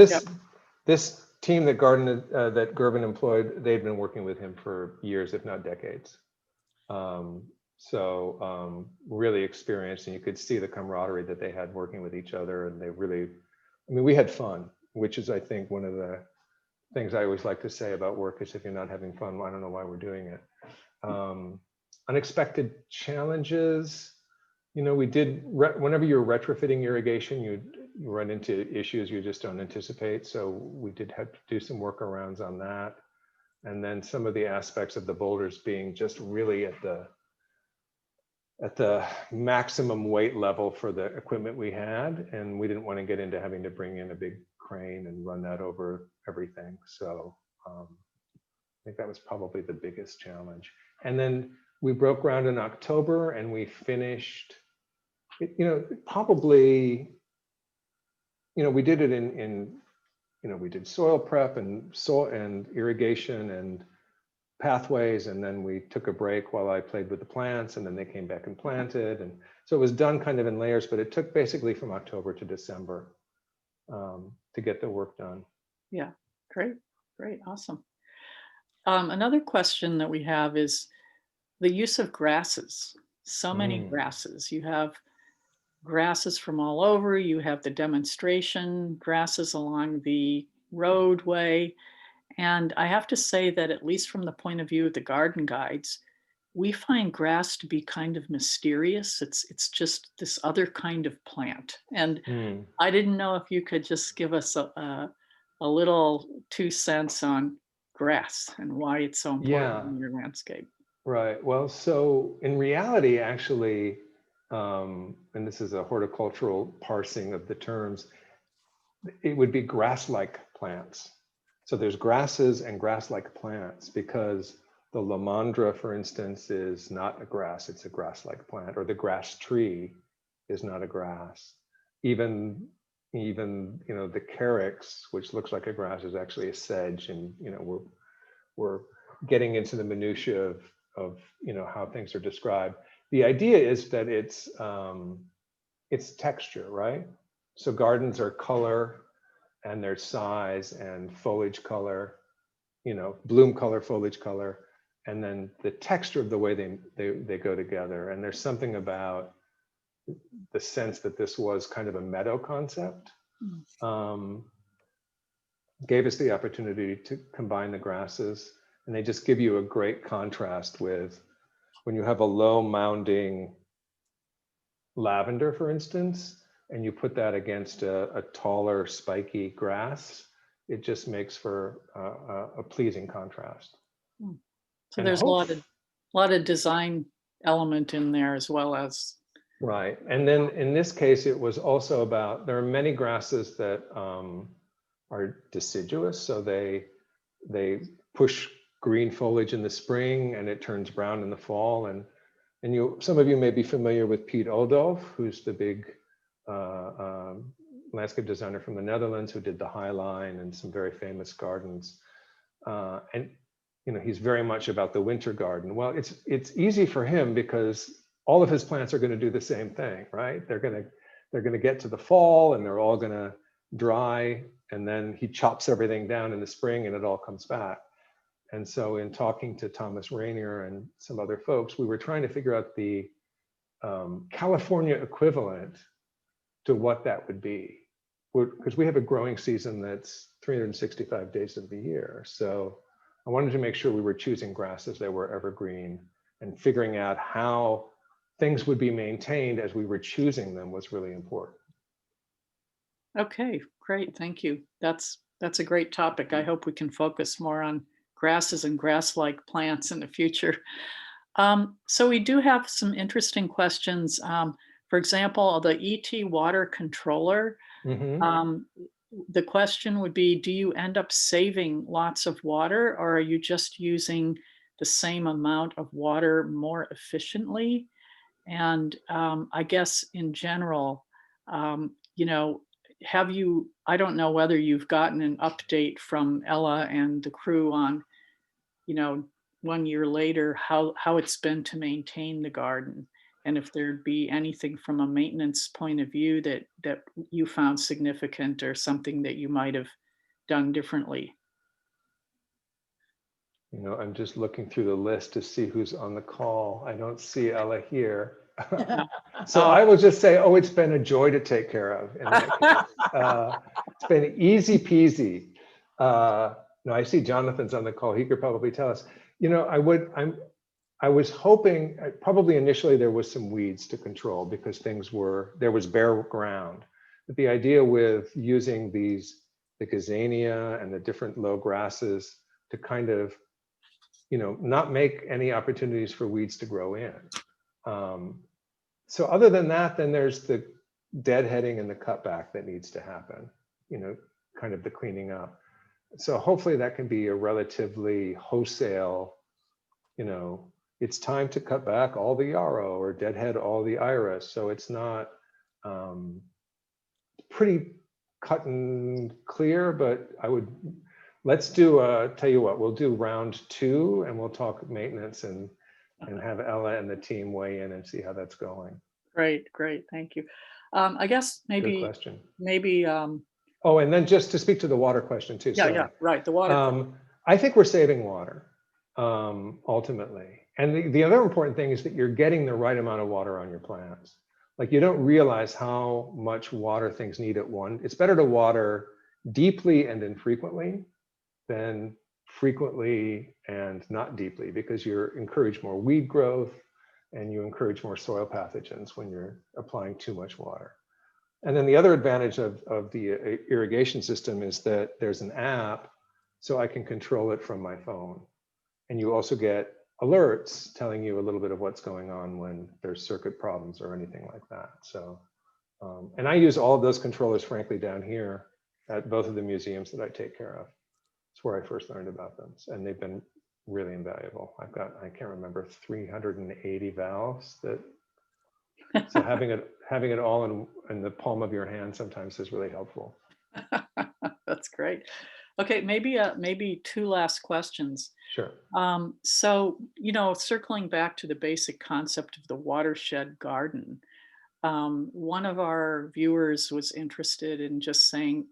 C: this team that Gervin employed, they've been working with him for years, if not decades. Really experienced, and you could see the camaraderie that they had working with each other, and they really, I mean, we had fun, which is, I think, one of the things I always like to say about work is, if you're not having fun, I don't know why we're doing it. Unexpected challenges, you know, we did, whenever you're retrofitting irrigation, you run into issues you just don't anticipate. So we did have to do some workarounds on that. And then some of the aspects of the boulders being just really at the maximum weight level for the equipment we had. And we didn't want to get into having to bring in a big crane and run that over everything. So I think that was probably the biggest challenge. And then we broke ground in October and we finished, probably, we did it in we did soil prep and soil and irrigation and pathways, and then we took a break while I played with the plants, and then they came back and planted, and so it was done kind of in layers, but it took basically from October to December to get the work done.
B: Yeah, great, awesome. Another question that we have is the use of grasses. So many grasses. You have grasses from all over. You have the demonstration grasses along the roadway. And I have to say that at least from the point of view of the garden guides, we find grass to be kind of mysterious. It's just this other kind of plant. And I didn't know if you could just give us a little 2 cents on grass and why it's so important in your landscape.
C: Right. Well, so in reality, actually, and this is a horticultural parsing of the terms, it would be grass-like plants. So there's grasses and grass-like plants, because the lamandra, for instance, is not a grass, it's a grass-like plant, or the grass tree is not a grass. Even the carex, which looks like a grass, is actually a sedge, and we're getting into the minutiae of how things are described. The idea is that it's texture, right? So gardens are color, and there's size and foliage color, bloom color, foliage color, and then the texture of the way they go together. And there's something about the sense that this was kind of a meadow concept. Gave us the opportunity to combine the grasses, and they just give you a great contrast with when you have a low mounding lavender, for instance, and you put that against a taller, spiky grass, it just makes for a pleasing contrast.
B: So there's a lot of design element in there as well as.
C: Right. And then in this case, it was also about, there are many grasses that are deciduous. So they push green foliage in the spring and it turns brown in the fall. And some of you may be familiar with Piet Oldove, who's the big landscape designer from the Netherlands, who did the High Line and some very famous gardens. And he's very much about the winter garden. Well, it's easy for him because all of his plants are going to do the same thing, right? They're going to get to the fall and they're all going to dry, and then he chops everything down in the spring and it all comes back. And so in talking to Thomas Rainier and some other folks, we were trying to figure out the California equivalent to what that would be, because we have a growing season that's 365 days of the year. So I wanted to make sure we were choosing grasses that were evergreen, and figuring out how things would be maintained as we were choosing them was really important.
B: Okay, great, thank you. That's a great topic. I hope we can focus more on grasses and grass-like plants in the future. So we do have some interesting questions. For example, the ET water controller, the question would be, do you end up saving lots of water, or are you just using the same amount of water more efficiently? And I guess in general, have you, I don't know whether you've gotten an update from Ella and the crew on, 1 year later, how it's been to maintain the garden, and if there'd be anything from a maintenance point of view that you found significant, or something that you might have done differently.
C: I'm just looking through the list to see who's on the call. I don't see Ella here. So I will just say, it's been a joy to take care of. In that case. It's been easy peasy. No, I see Jonathan's on the call. He could probably tell us. I was hoping, probably initially there was some weeds to control because there was bare ground. But the idea with using the gazania and the different low grasses to kind of, not make any opportunities for weeds to grow in. So other than that, then there's the deadheading and the cutback that needs to happen, kind of the cleaning up. So hopefully that can be a relatively wholesale, it's time to cut back all the yarrow or deadhead all the iris. So it's not pretty cut and clear, but let's do, tell you what, we'll do round 2 and we'll talk maintenance and have Ella and the team weigh in and see how that's going.
B: Great, thank you. I guess
C: Good
B: maybe,
C: question.
B: Oh,
C: and then just to speak to the water question too.
B: Yeah, right, the water.
C: I think we're saving water, ultimately. And the other important thing is that you're getting the right amount of water on your plants. Like, you don't realize how much water things need at once. It's better to water deeply and infrequently than frequently and not deeply, because you encourage more weed growth and you encourage more soil pathogens when you're applying too much water. And then the other advantage of the irrigation system is that there's an app, so I can control it from my phone. And you also get alerts telling you a little bit of what's going on when there's circuit problems or anything like that. So, and I use all of those controllers, frankly, down here at both of the museums that I take care of. It's where I first learned about them, and they've been really invaluable. I've got, I can't remember, 380 valves that, so having it all in the palm of your hand sometimes is really helpful.
B: That's great. Okay, maybe 2 last questions.
C: Sure.
B: So, circling back to the basic concept of the watershed garden, one of our viewers was interested in just saying,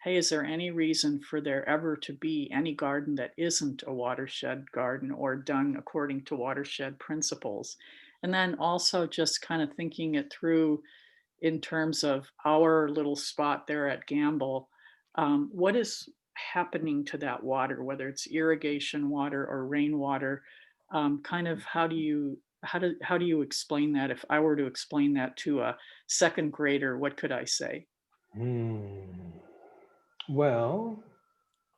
B: hey, is there any reason for there ever to be any garden that isn't a watershed garden or done according to watershed principles? And then also just kind of thinking it through in terms of our little spot there at Gamble, what is happening to that water, whether it's irrigation water or rainwater? Kind of how do you explain that? If I were to explain that to a second grader, what could I say?
C: Well,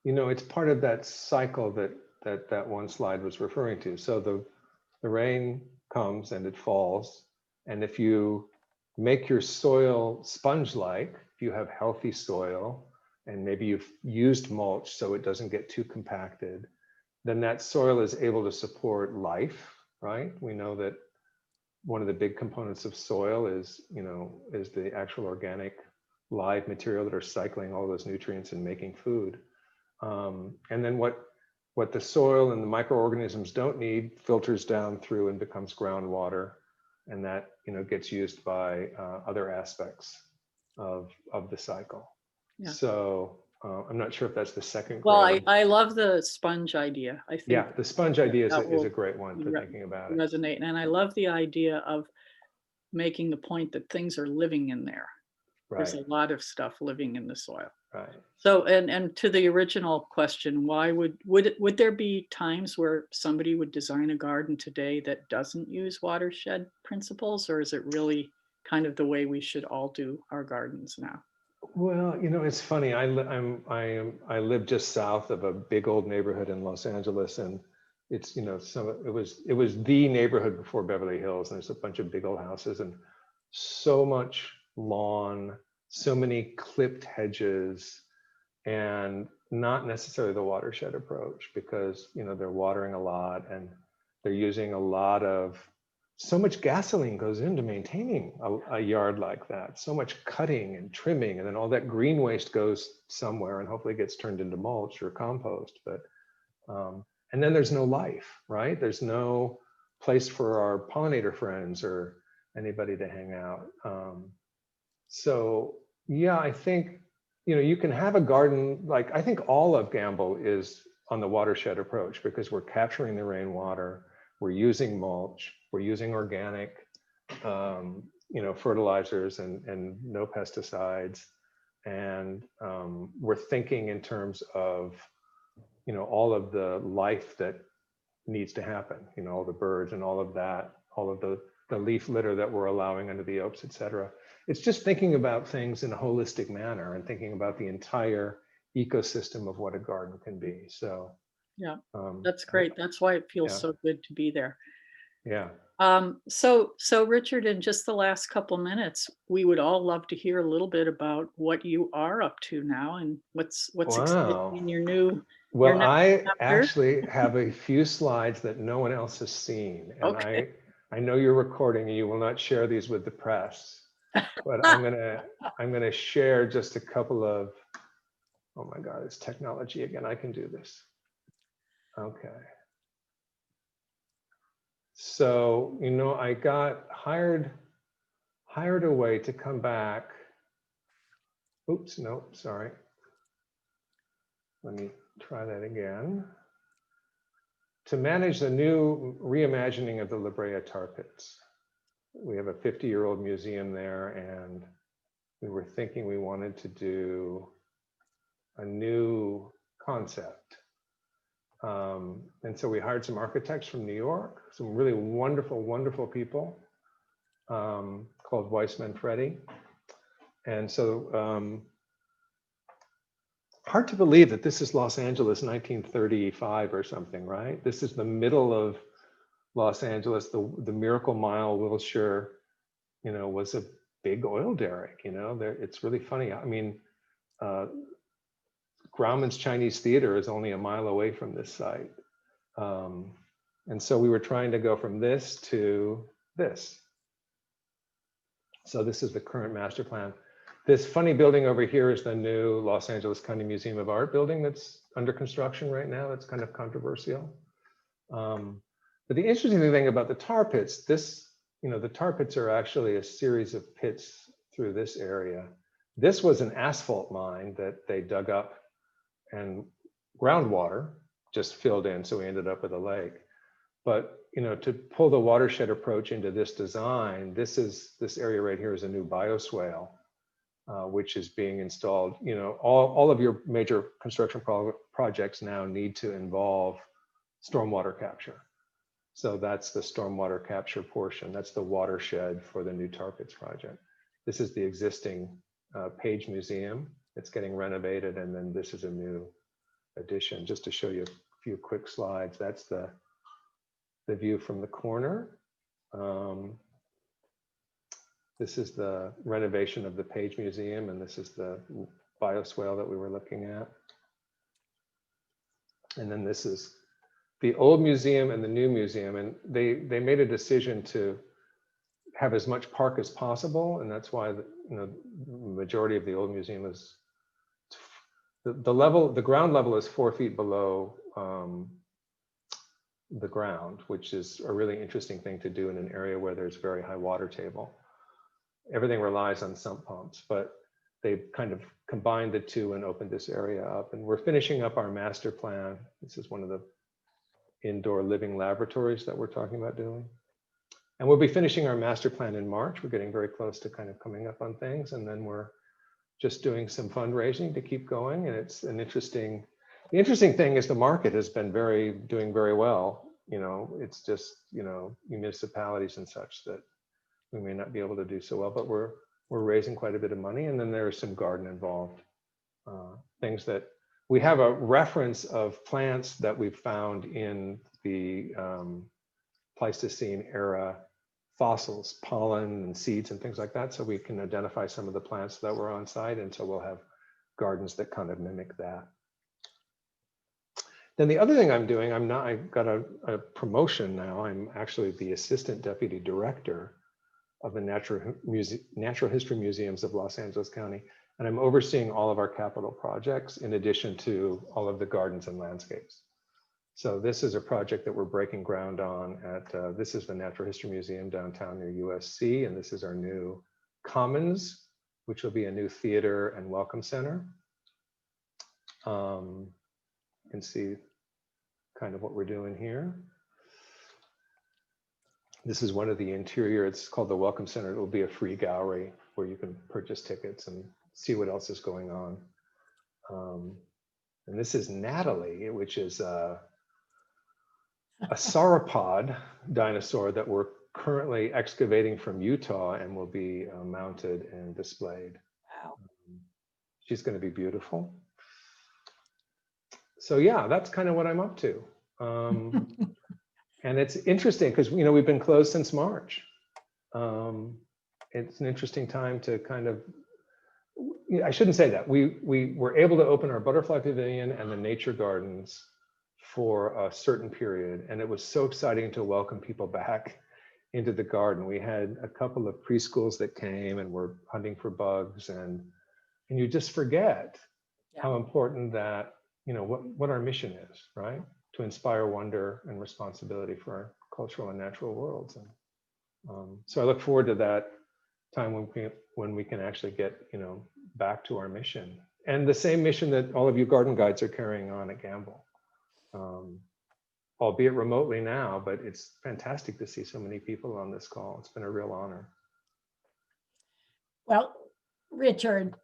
C: it's part of that cycle that one slide was referring to. So the rain comes and it falls, and if you make your soil sponge-like, if you have healthy soil, and maybe you've used mulch so it doesn't get too compacted, then that soil is able to support life, right? We know that one of the big components of soil is the actual organic live material that are cycling all those nutrients and making food. And then what the soil and the microorganisms don't need filters down through and becomes groundwater, and that gets used by other aspects of the cycle. Yeah. So I'm not sure if that's the second.
B: Well, I love the sponge idea. I think,
C: yeah, the sponge idea is a great one for thinking about it.
B: Resonate, and I love the idea of making the point that things are living in there. Right. There's a lot of stuff living in the soil.
C: Right.
B: So, and to the original question, why would there be times where somebody would design a garden today that doesn't use watershed principles, or is it really kind of the way we should all do our gardens now?
C: Well, it's funny. I live just south of a big old neighborhood in Los Angeles, and it's it was the neighborhood before Beverly Hills, and there's a bunch of big old houses and so much lawn, so many clipped hedges, and not necessarily the watershed approach, because they're watering a lot and they're using a lot of, so much gasoline goes into maintaining a yard like that, so much cutting and trimming, and then all that green waste goes somewhere and hopefully gets turned into mulch or compost. But and then there's no life, right? There's no place for our pollinator friends or anybody to hang out. So yeah, I think you can have a garden, like I think all of Gamble is on the watershed approach, because we're capturing the rainwater, we're using mulch, we're using organic fertilizers and no pesticides, and we're thinking in terms of all of the life that needs to happen, all the birds and all of that, all of the leaf litter that we're allowing under the oaks, etc. it's just thinking about things in a holistic manner and thinking about the entire ecosystem of what a garden can be. So
B: Yeah, that's great. That's why it feels
C: yeah.
B: so good to be there.
C: Yeah.
B: So Richard, in just the last couple minutes, we would all love to hear a little bit about what you are up to now and what's exciting
C: Wow.
B: in your new.
C: Well,
B: next
C: I
B: chapter.
C: actually have a few slides that no one else has seen, and
B: Okay.
C: I know you're recording and you will not share these with the press, but I'm gonna share just a couple of. Oh my God, it's technology again. I can do this. Okay. So, you know, I got hired away to come back. Oops, no, sorry. Let me try that again. To manage the new reimagining of the La Brea tar pits. We have a 50-year-old museum there, and we were thinking we wanted to do a new concept. And so we hired some architects from New York, some really wonderful, wonderful people called Weissman Freddy. And so hard to believe that this is Los Angeles 1935 or something, right? This is the middle of Los Angeles. The Miracle Mile, Wilshire, you know, was a big oil derrick, you know. It's really funny. I mean, Grauman's Chinese Theater is only a mile away from this site. And so we were trying to go from this to this. So this is the current master plan. This funny building over here is the new Los Angeles County Museum of Art building that's under construction right now. That's kind of controversial. But the interesting thing about the tar pits, you know, the tar pits are actually a series of pits through this area. This was an asphalt mine that they dug up, and groundwater just filled in, so we ended up with a lake. But, you know, to pull the watershed approach into this design, this area right here is a new bioswale, which is being installed. You know, all of your major construction projects now need to involve stormwater capture. So that's the stormwater capture portion. That's the watershed for the new tar pits project. This is the existing Page Museum. It's getting renovated, and then this is a new addition. Just to show you a few quick slides. That's the view from the corner. This is the renovation of the Page Museum, and this is the bioswale that we were looking at. And then this is the old museum and the new museum, and they made a decision to have as much park as possible, and that's why the majority of the old museum is the ground level is 4 feet below the ground, which is a really interesting thing to do in an area where there's very high water table. Everything relies on sump pumps, but they kind of combined the two and opened this area up. And we're finishing up our master plan. This is one of the indoor living laboratories that we're talking about doing. And we'll be finishing our master plan in March. We're getting very close to kind of coming up on things. And then we're just doing some fundraising to keep going. And it's an interesting, the interesting thing is the market has been doing very well. You know, it's just, you know, municipalities and such that we may not be able to do so well, but we're raising quite a bit of money. And then there's some garden involved, things that we have a reference of plants that we've found in the Pleistocene era fossils, pollen and seeds and things like that. So we can identify some of the plants that were on site. And so we'll have gardens that kind of mimic that. Then the other thing I'm doing, I got a promotion now. I'm actually the assistant deputy director of the Natural History Museums of Los Angeles County. And I'm overseeing all of our capital projects in addition to all of the gardens and landscapes. So this is a project that we're breaking ground on at, this is the Natural History Museum downtown near USC. And this is our new Commons, which will be a new theater and welcome center. You can see kind of what we're doing here. This is one of the interior, it's called the Welcome Center. It will be a free gallery where you can purchase tickets and see what else is going on. And this is Natalie, which is a sauropod dinosaur that we're currently excavating from Utah and will be mounted and displayed.
A: Wow.
C: She's going to be beautiful. So yeah, that's kind of what I'm up to. And it's interesting because, you know, we've been closed since March. It's an interesting time to kind of, I shouldn't say that. We were able to open our butterfly pavilion and the nature gardens for a certain period. And it was so exciting to welcome people back into the garden. We had a couple of preschools that came and were hunting for bugs, and you just forget how important that, you know, what our mission is, right? To inspire wonder and responsibility for our cultural and natural worlds. And so I look forward to that time when we can actually get, you know, back to our mission, and the same mission that all of you garden guides are carrying on at Gamble, albeit remotely now, but it's fantastic to see so many people on this call. It's been a real honor.
A: Well, Richard,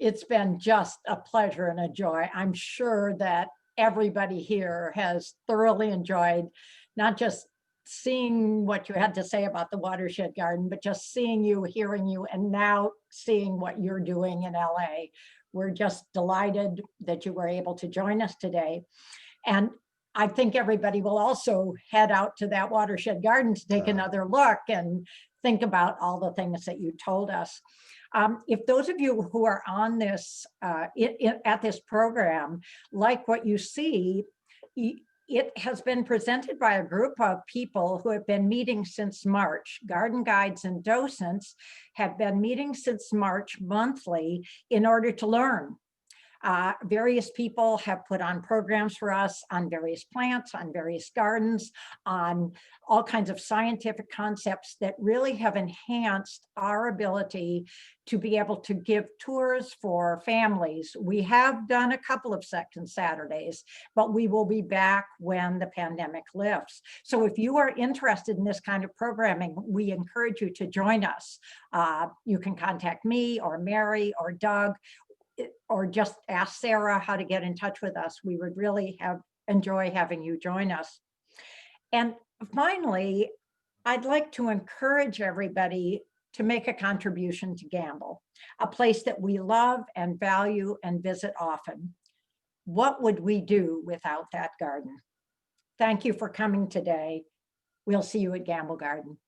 A: it's been just a pleasure and a joy. I'm sure that everybody here has thoroughly enjoyed not just seeing what you had to say about the Watershed Garden, but just seeing you, hearing you, and now seeing what you're doing in LA. We're just delighted that you were able to join us today. And I think everybody will also head out to that Watershed Garden to take another look and think about all the things that you told us. If those of you who are on this, at this program, like what you see, it has been presented by a group of people who have been meeting since March. Garden guides and docents have been meeting since March monthly in order to learn. Various people have put on programs for us on various plants, on various gardens, on all kinds of scientific concepts that really have enhanced our ability to be able to give tours for families. We have done a couple of second Saturdays, but we will be back when the pandemic lifts. So if you are interested in this kind of programming, we encourage you to join us. You can contact me or Mary or Doug, or just ask Sarah how to get in touch with us. We would really enjoy having you join us. And finally, I'd like to encourage everybody to make a contribution to Gamble, a place that we love and value and visit often. What would we do without that garden? Thank you for coming today. We'll see you at Gamble Garden.